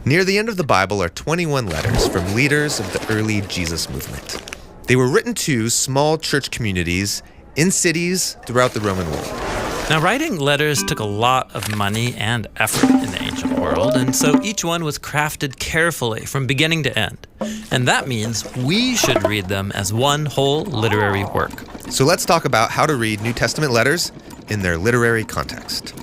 Near the end of the Bible are 21 letters from leaders of the early Jesus movement. They were written to small church communities in cities throughout the Roman world. Now, writing letters took a lot of money and effort in the ancient world, and so each one was crafted carefully from beginning to end. And that means we should read them as one whole literary work. So let's talk about how to read New Testament letters in their literary context.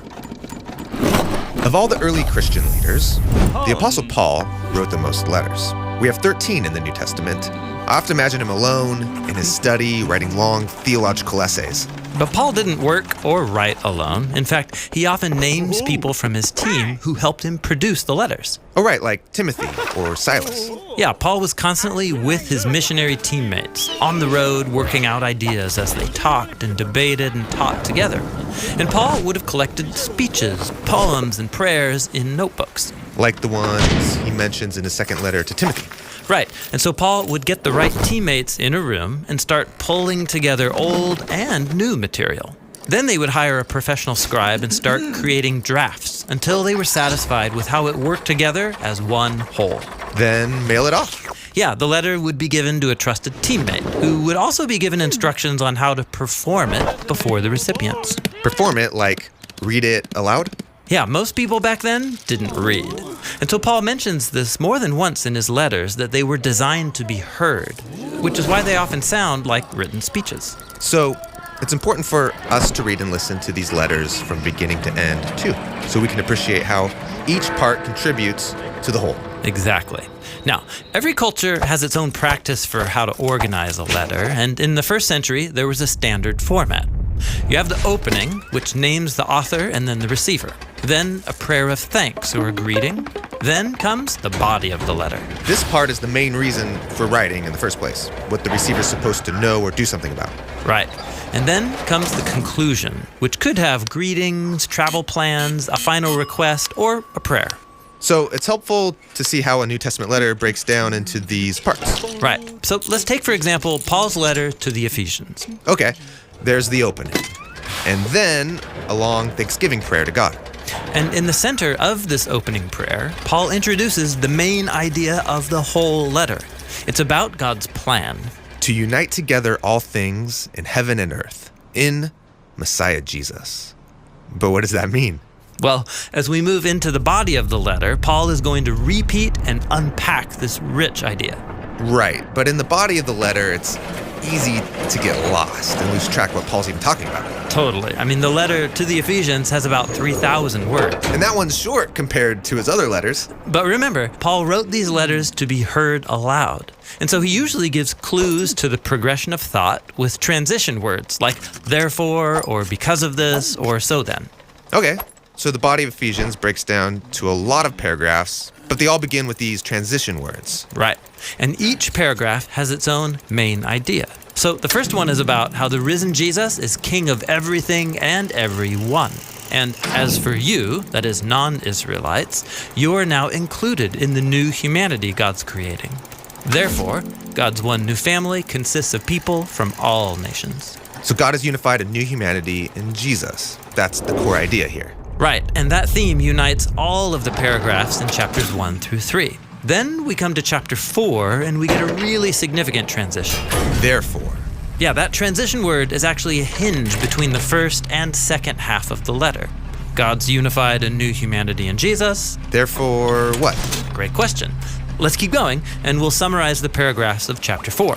Of all the early Christian leaders, the Apostle Paul wrote the most letters. We have 13 in the New Testament. I often imagine him alone in his study, writing long theological essays. But Paul didn't work or write alone. In fact, he often names people from his team who helped him produce the letters. Oh, right, like Timothy or Silas. Yeah, Paul was constantly with his missionary teammates, on the road working out ideas as they talked and debated and taught together. And Paul would have collected speeches, poems, and prayers in notebooks. Like the ones he mentions in his second letter to Timothy. Right, and so Paul would get the right teammates in a room and start pulling together old and new material. Then they would hire a professional scribe and start creating drafts until they were satisfied with how it worked together as one whole. Then mail it off. Yeah, the letter would be given to a trusted teammate who would also be given instructions on how to perform it before the recipients. Perform it like read it aloud? Yeah, most people back then didn't read. Until Paul mentions this more than once in his letters, that they were designed to be heard, which is why they often sound like written speeches. So it's important for us to read and listen to these letters from beginning to end, too, so we can appreciate how each part contributes to the whole. Exactly. Now, every culture has its own practice for how to organize a letter, and in the first century, there was a standard format. You have the opening, which names the author and then the receiver. Then a prayer of thanks or a greeting. Then comes the body of the letter. This part is the main reason for writing in the first place, what the receiver's supposed to know or do something about. Right. And then comes the conclusion, which could have greetings, travel plans, a final request, or a prayer. So it's helpful to see how a New Testament letter breaks down into these parts. Right. So let's take, for example, Paul's letter to the Ephesians. Okay, there's the opening. And then a long thanksgiving prayer to God. And in the center of this opening prayer, Paul introduces the main idea of the whole letter. It's about God's plan. To unite together all things in heaven and earth, in Messiah Jesus. But what does that mean? Well, as we move into the body of the letter, Paul is going to repeat and unpack this rich idea. Right, but in the body of the letter, it's easy to get lost and lose track of what Paul's even talking about. Totally. I mean, the letter to the Ephesians has about 3,000 words. And that one's short compared to his other letters. But remember, Paul wrote these letters to be heard aloud. And so he usually gives clues to the progression of thought with transition words like therefore, or because of this, or so then. Okay, so the body of Ephesians breaks down to a lot of paragraphs, but they all begin with these transition words. Right. And each paragraph has its own main idea. So the first one is about how the risen Jesus is king of everything and everyone. And as for you, that is non-Israelites, you are now included in the new humanity God's creating. Therefore, God's one new family consists of people from all nations. So God has unified a new humanity in Jesus. That's the core idea here. Right, and that theme unites all of the paragraphs in chapters 1 through 3. Then we come to chapter 4, and we get a really significant transition. Therefore. Yeah, that transition word is actually a hinge between the first and second half of the letter. God's unified a new humanity in Jesus. Therefore what? Great question. Let's keep going, and we'll summarize the paragraphs of chapter 4.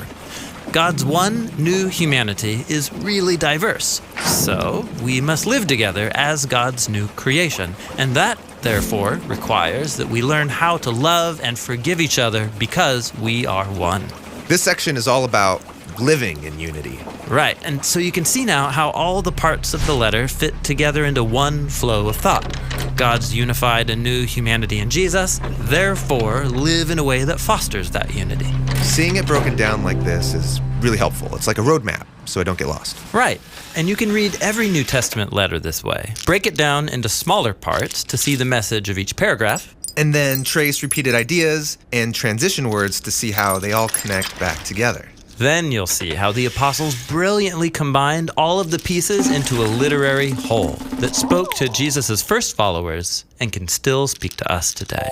God's one new humanity is really diverse. So we must live together as God's new creation. And that, therefore, requires that we learn how to love and forgive each other because we are one. This section is all about living in unity. Right, and so you can see now how all the parts of the letter fit together into one flow of thought. God's unified a new humanity in Jesus, therefore live in a way that fosters that unity. Seeing it broken down like this is really helpful. It's like a roadmap, so I don't get lost. Right, and you can read every New Testament letter this way. Break it down into smaller parts to see the message of each paragraph. And then trace repeated ideas and transition words to see how they all connect back together. Then you'll see how the apostles brilliantly combined all of the pieces into a literary whole that spoke to Jesus' first followers and can still speak to us today.